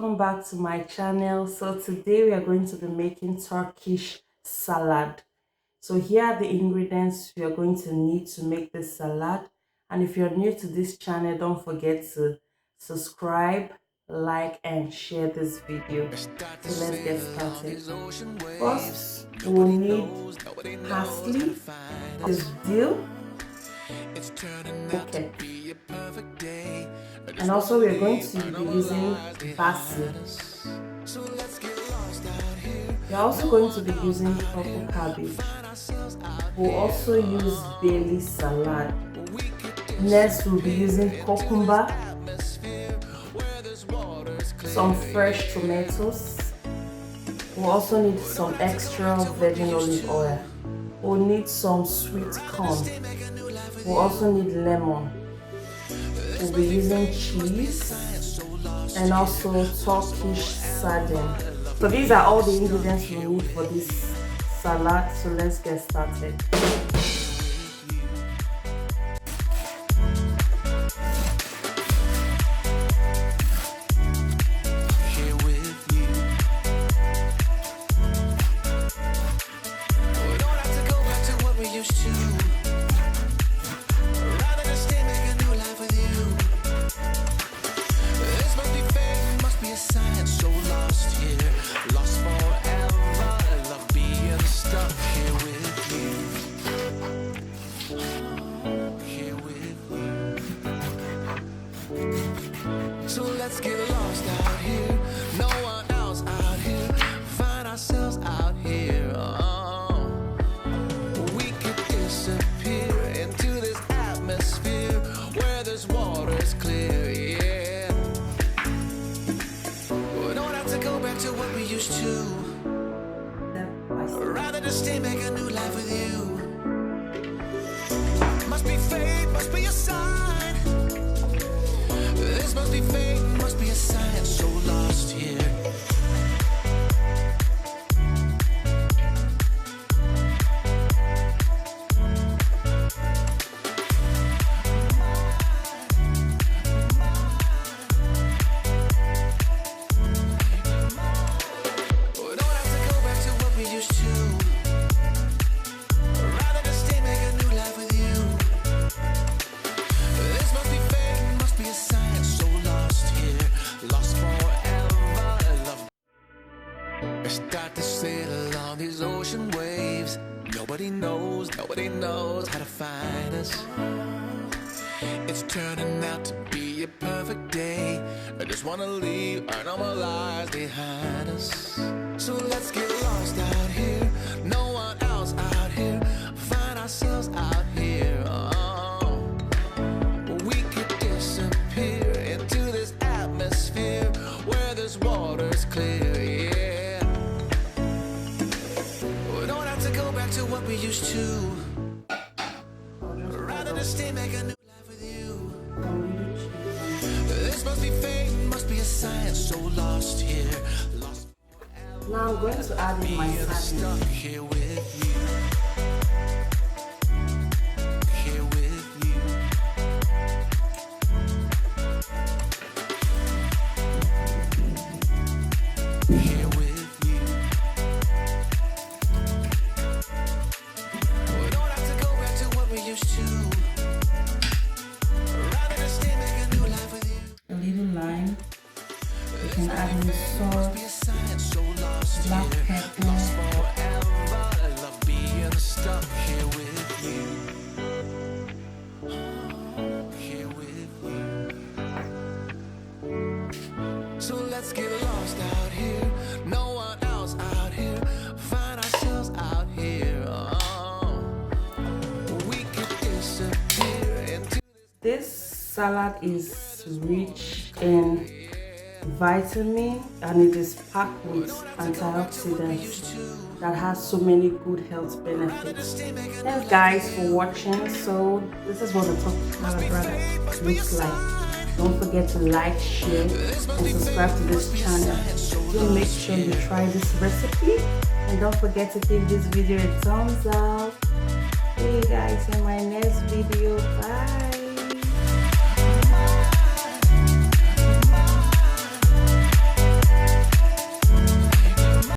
welcome back to my channel. So today we are going to be making Turkish salad. So here are the ingredients we are going to need to make this salad. And if you're new to this channel, don't forget to subscribe, like and share this video. So let's get started. First, we'll need parsley, this dill, okay, and also we're going to be using basil. We're also going to be using purple cabbage. We'll also use Bailey salad. Next, we'll be using cucumber, some fresh tomatoes. We'll also need some extra virgin olive oil. We'll need some sweet corn. We'll also need lemon. We'll be using cheese and also Turkish sardine. So these are all the ingredients we need for this salad. So let's get started. So let's get lost out here. No one else out here. Find ourselves out here. We could disappear into this atmosphere where this water's clear. Yeah. We don't have to go back to what we used to. Rather just stay, make a new life with you. Must be fate, must be a sign. This must be fate, must be a sign. So lost here. We don't have to go back to what we used to. Rather just stay, make a new life with you. This must be fate, must be a sign. So lost here, lost forever. Love. I start to sail along these ocean waves. Nobody knows how to find us. It's turning out to be a perfect day. I just wanna leave our normal lives behind us. So let's get lost out here. No one else out here. Find ourselves out here. We could disappear into this atmosphere where this water's clear. Yeah. We don't have to go back to what we used to. Rather just stay, make a new life with you. This must be fate, must be a sign. So lost here, lost. Now I'm going to add in my sardine. Stuck here with you. Here with you. Here with you. We don't have to go back to what we used to. Rather just stay, make a new life with you. A little lime. You can add in salt, Be a sign. So lost black here. pepper, Forever, I love being stuck here with you. Here with you. So let's get lost out here. No one else out here. Find ourselves out here. We could disappear into This salad is rich in vitamin and it is packed with antioxidants that has so many good health benefits. Thanks guys for watching. So this is what the Turkish salad looks like. Don't forget to like, share and subscribe to this channel. Do make sure you try this recipe and don't forget to give this video a thumbs up. See you guys in my next video. Bye.